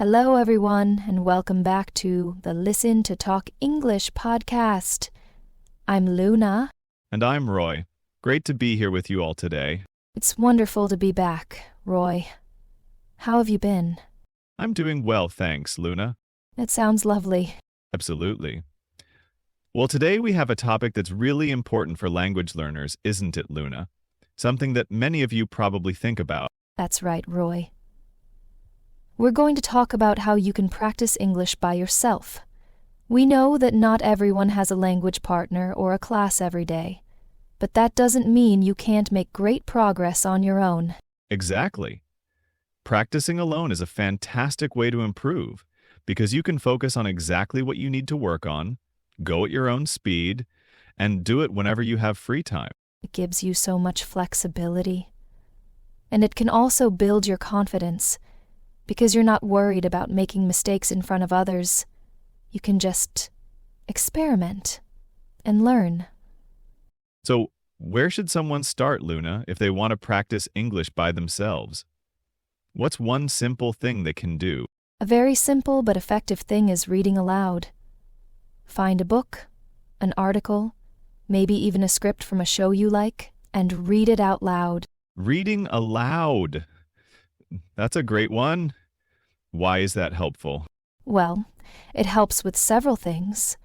Hello, everyone, and welcome back to the Listen to Talk English podcast. I'm Luna. And I'm Roy. Great to be here with you all today. It's wonderful to be back, Roy. How have you been? I'm doing well, thanks, Luna. It sounds lovely. Absolutely. Well, today we have a topic that's really important for language learners, isn't it, Luna? Something that many of you probably think about. That's right, Roy. We're going to talk about how you can practice English by yourself. We know that not everyone has a language partner or a class every day, but that doesn't mean you can't make great progress on your own. Exactly. Practicing alone is a fantastic way to improve because you can focus on exactly what you need to work on, go at your own speed, and do it whenever you have free time. It gives you so much flexibility. And it can also build your confidence because you're not worried about making mistakes in front of others. You can just experiment and learn. So, where should someone start, Luna, if they want to practice English by themselves? What's one simple thing they can do? A very simple but effective thing is reading aloud. Find a book, an article, maybe even a script from a show you like, and read it out loud. Reading aloud. That's a great one. Why is that helpful? Well, it helps with several things.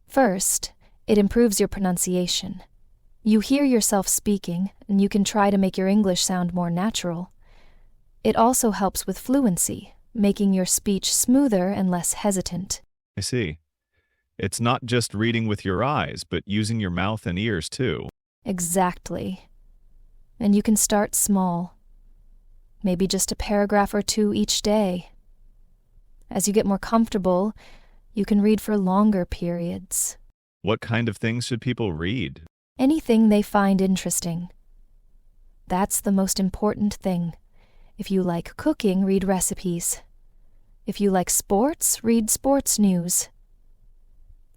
First, it improves your pronunciation. You hear yourself speaking, and you can try to make your English sound more natural. It also helps with fluency, making your speech smoother and less hesitant. I see. It's not just reading with your eyes, but using your mouth and ears too. Exactly. And you can start small. Maybe just a paragraph or two each day. As you get more comfortable, you can read for longer periods. What kind of things should people read? Anything they find interesting. That's the most important thing. If you like cooking, read recipes. If you like sports, read sports news.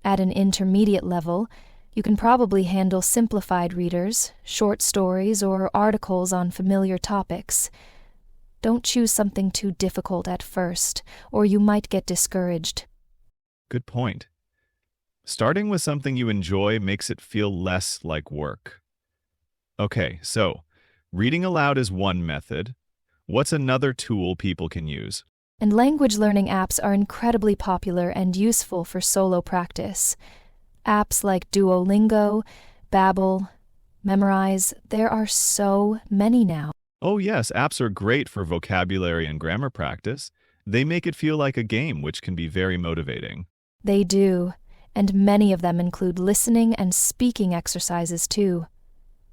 At an intermediate level, you can probably handle simplified readers, short stories, or articles on familiar topics. Don't choose something too difficult at first, or you might get discouraged. Good point. Starting with something you enjoy makes it feel less like work. Okay, so reading aloud is one method. What's another tool people can use? And language learning apps are incredibly popular and useful for solo practice. Apps like Duolingo, Babbel, Memrise, there are so many now. Oh yes, apps are great for vocabulary and grammar practice. They make it feel like a game, which can be very motivating. They do, and many of them include listening and speaking exercises too.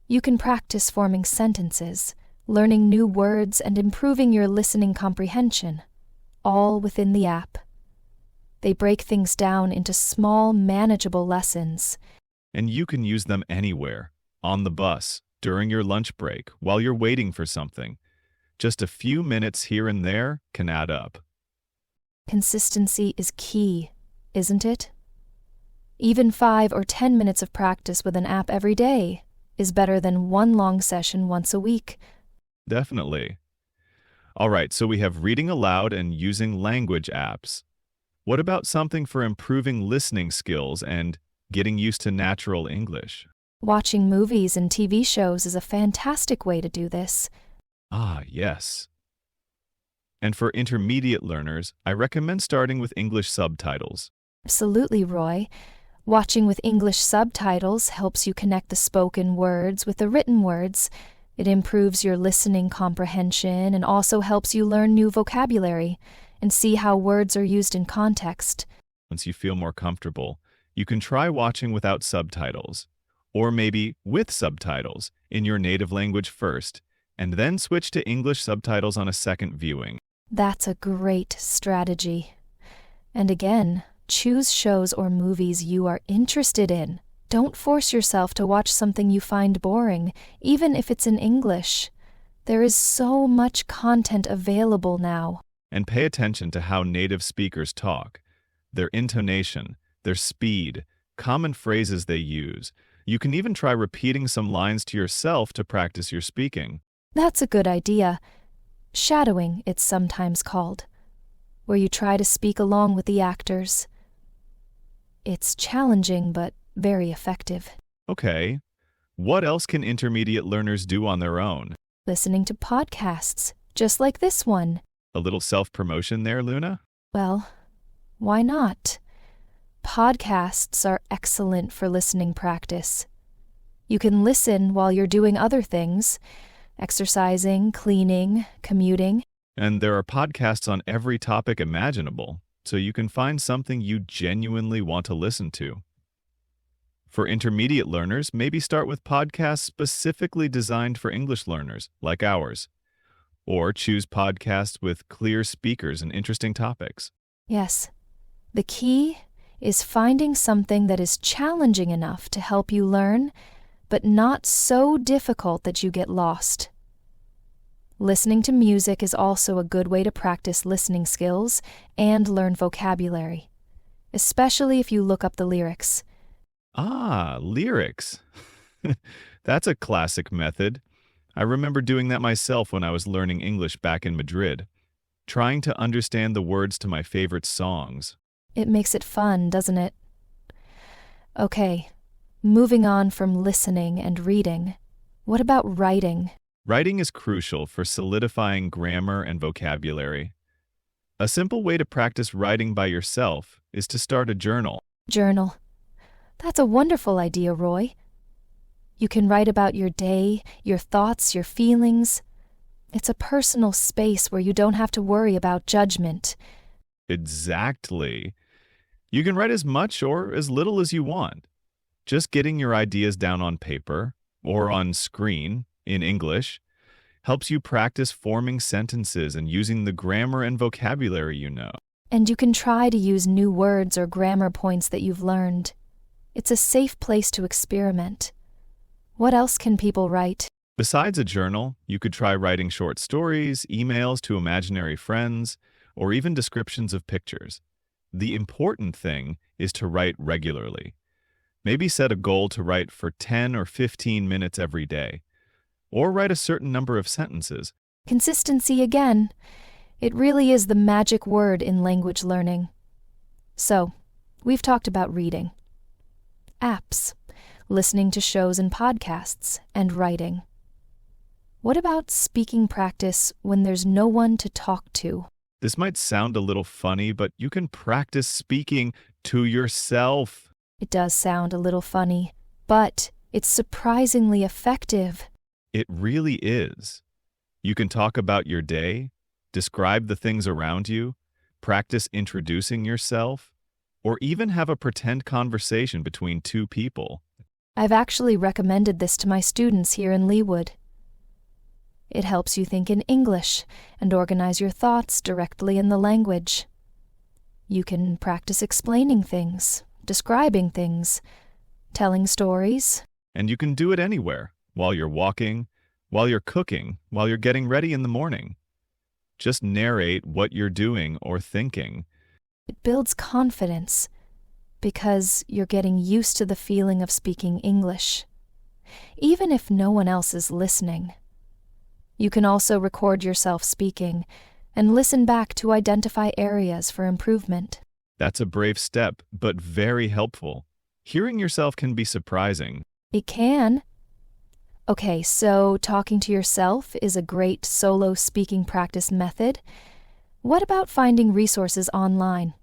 You can practice forming sentences, learning new words, and improving your listening comprehension, all within the app. They break things down into small, manageable lessons. And you can use them anywhere, on the bus, during your lunch break, while you're waiting for something. Just a few minutes here and there can add up. Consistency is key, isn't it? Even 5 or 10 minutes of practice with an app every day is better than one long session once a week. Definitely. All right, so we have reading aloud and using language apps. What about something for improving listening skills and getting used to natural English? Watching movies and TV shows is a fantastic way to do this. Ah, yes. And for intermediate learners, I recommend starting with English subtitles. Absolutely, Roy. Watching with English subtitles helps you connect the spoken words with the written words. It improves your listening comprehension and also helps you learn new vocabulary and see how words are used in context. Once you feel more comfortable, you can try watching without subtitles, or maybe with subtitles in your native language first, and then switch to English subtitles on a second viewing. That's a great strategy. And again, choose shows or movies you are interested in. Don't force yourself to watch something you find boring, even if it's in English. There is so much content available now. And pay attention to how native speakers talk, their intonation, their speed, common phrases they use. You can even try repeating some lines to yourself to practice your speaking. That's a good idea. Shadowing, it's sometimes called. where you try to speak along with the actors. It's challenging but very effective. Okay. What else can intermediate learners do on their own? Listening to podcasts, just like this one. A little self-promotion there, Luna? Well, why not? Podcasts are excellent for listening practice. You can listen while you're doing other things, exercising, cleaning, commuting. And there are podcasts on every topic imaginable, so you can find something you genuinely want to listen to. For intermediate learners, maybe start with podcasts specifically designed for English learners, like ours. Or choose podcasts with clear speakers and interesting topics. Yes. The key is finding something that is challenging enough to help you learn, but not so difficult that you get lost. Listening to music is also a good way to practice listening skills and learn vocabulary, especially if you look up the lyrics. Ah, lyrics. That's a classic method. I remember doing that myself when I was learning English back in Madrid, trying to understand the words to my favorite songs. It makes it fun, doesn't it? Okay, moving on from listening and reading, what about writing? Writing is crucial for solidifying grammar and vocabulary. A simple way to practice writing by yourself is to start a journal. Journal. That's a wonderful idea, Roy. You can write about your day, your thoughts, your feelings. It's a personal space where you don't have to worry about judgment. Exactly. You can write as much or as little as you want. Just getting your ideas down on paper or on screen in English helps you practice forming sentences and using the grammar and vocabulary you know. And you can try to use new words or grammar points that you've learned. It's a safe place to experiment. What else can people write? Besides a journal, you could try writing short stories, emails to imaginary friends, or even descriptions of pictures. The important thing is to write regularly. Maybe set a goal to write for 10 or 15 minutes every day, or write a certain number of sentences. Consistency again. It really is the magic word in language learning. So, we've talked about reading, apps, listening to shows and podcasts, and writing. What about speaking practice when there's no one to talk to? This might sound a little funny, but you can practice speaking to yourself. It does sound a little funny, but it's surprisingly effective. It really is. You can talk about your day, describe the things around you, practice introducing yourself, or even have a pretend conversation between two people. I've actually recommended this to my students here in Leawood. It helps you think in English and organize your thoughts directly in the language. You can practice explaining things, describing things, telling stories. And you can do it anywhere, while you're walking, while you're cooking, while you're getting ready in the morning. Just narrate what you're doing or thinking. It builds confidence because you're getting used to the feeling of speaking English, even if no one else is listening. You can also record yourself speaking and listen back to identify areas for improvement. That's a brave step, but very helpful. Hearing yourself can be surprising. It can. Okay, so talking to yourself is a great solo speaking practice method. What about finding resources online?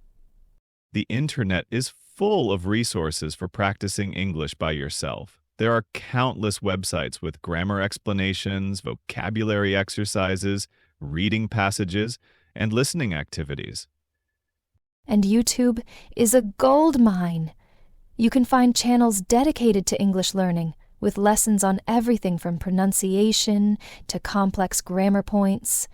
The internet is full of resources for practicing English by yourself. There are countless websites with grammar explanations, vocabulary exercises, reading passages, and listening activities. And YouTube is a gold mine. You can find channels dedicated to English learning, with lessons on everything from pronunciation to complex grammar points.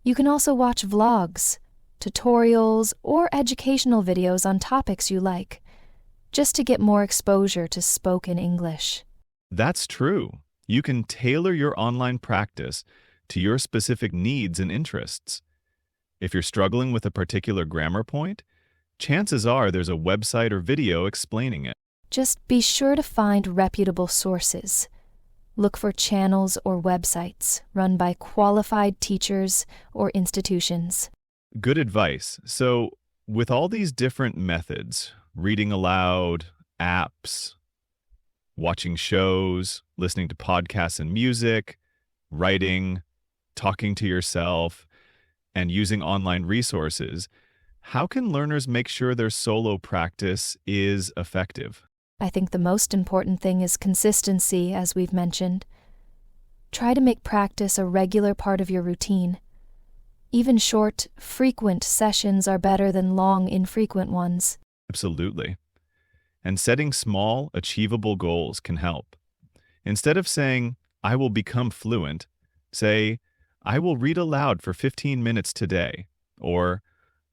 You can also watch vlogs, tutorials, or educational videos on topics you like, just to get more exposure to spoken English. That's true. You can tailor your online practice to your specific needs and interests. If you're struggling with a particular grammar point, chances are there's a website or video explaining it. Just be sure to find reputable sources. Look for channels or websites run by qualified teachers or institutions. Good advice. So, with all these different methods, reading aloud, apps, watching shows, listening to podcasts and music, writing, talking to yourself, and using online resources, how can learners make sure their solo practice is effective? I think the most important thing is consistency, as we've mentioned. Try to make practice a regular part of your routine. Even short, frequent sessions are better than long, infrequent ones. Absolutely. And setting small, achievable goals can help. Instead of saying, I will become fluent, say, I will read aloud for 15 minutes today, or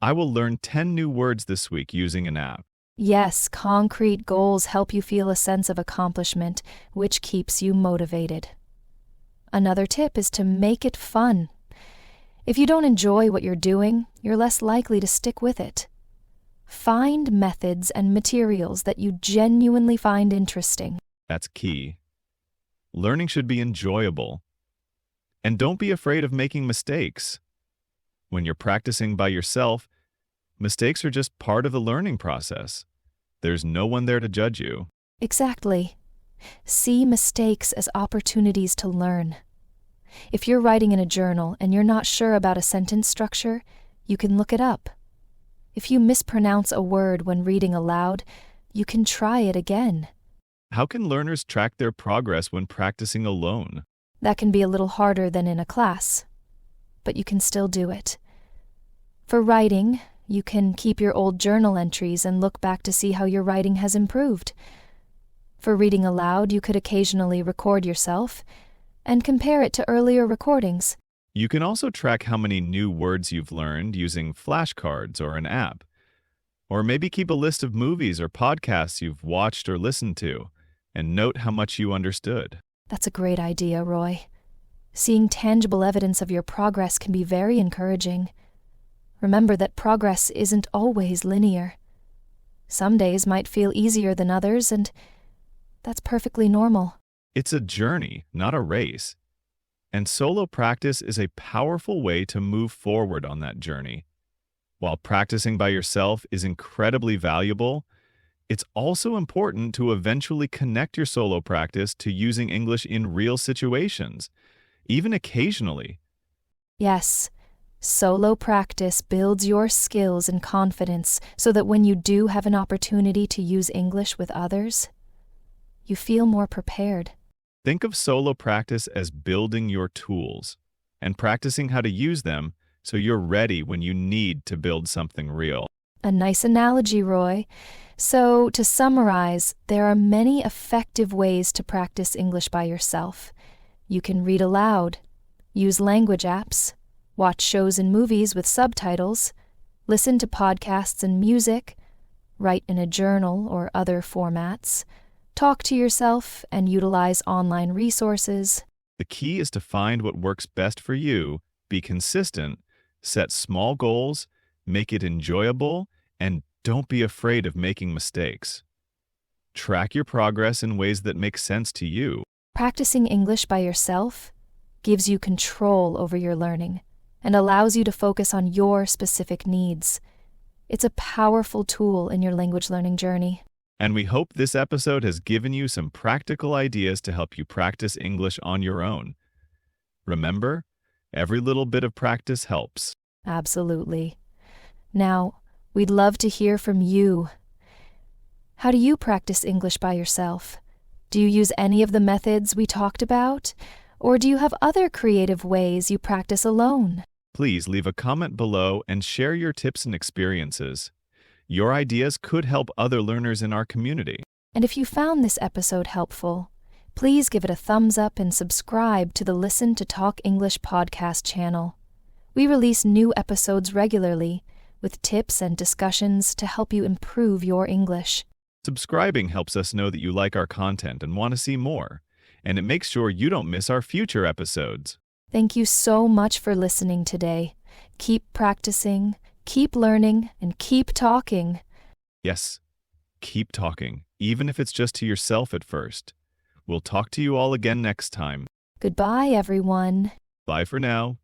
I will learn 10 new words this week using an app. Yes, concrete goals help you feel a sense of accomplishment, which keeps you motivated. Another tip is to make it fun. If you don't enjoy what you're doing, you're less likely to stick with it. Find methods and materials that you genuinely find interesting. That's key. Learning should be enjoyable. And don't be afraid of making mistakes. When you're practicing by yourself, mistakes are just part of the learning process. There's no one there to judge you. Exactly. See mistakes as opportunities to learn. If you're writing in a journal and you're not sure about a sentence structure, you can look it up. If you mispronounce a word when reading aloud, you can try it again. How can learners track their progress when practicing alone? That can be a little harder than in a class, but you can still do it. For writing, you can keep your old journal entries and look back to see how your writing has improved. For reading aloud, you could occasionally record yourself and compare it to earlier recordings. You can also track how many new words you've learned using flashcards or an app. Or maybe keep a list of movies or podcasts you've watched or listened to, and note how much you understood. That's a great idea, Roy. Seeing tangible evidence of your progress can be very encouraging. Remember that progress isn't always linear. Some days might feel easier than others, and that's perfectly normal. It's a journey, not a race. And solo practice is a powerful way to move forward on that journey. While practicing by yourself is incredibly valuable, it's also important to eventually connect your solo practice to using English in real situations, even occasionally. Yes, solo practice builds your skills and confidence so that when you do have an opportunity to use English with others, you feel more prepared. Think of solo practice as building your tools and practicing how to use them so you're ready when you need to build something real. A nice analogy, Roy. So, to summarize, there are many effective ways to practice English by yourself. You can read aloud, use language apps, watch shows and movies with subtitles, listen to podcasts and music, write in a journal or other formats, talk to yourself, and utilize online resources. The key is to find what works best for you, be consistent, set small goals, make it enjoyable, and don't be afraid of making mistakes. Track your progress in ways that make sense to you. Practicing English by yourself gives you control over your learning and allows you to focus on your specific needs. It's a powerful tool in your language learning journey. And we hope this episode has given you some practical ideas to help you practice English on your own. Remember, every little bit of practice helps. Absolutely. Now, we'd love to hear from you. How do you practice English by yourself? Do you use any of the methods we talked about? Or do you have other creative ways you practice alone? Please leave a comment below and share your tips and experiences. Your ideas could help other learners in our community. And if you found this episode helpful, please give it a thumbs up and subscribe to the Listen to Talk English podcast channel. We release new episodes regularly with tips and discussions to help you improve your English. Subscribing helps us know that you like our content and want to see more, and it makes sure you don't miss our future episodes. Thank you so much for listening today. Keep practicing, keep learning, and keep talking. Yes, keep talking, even if it's just to yourself at first. We'll talk to you all again next time. Goodbye, everyone. Bye for now.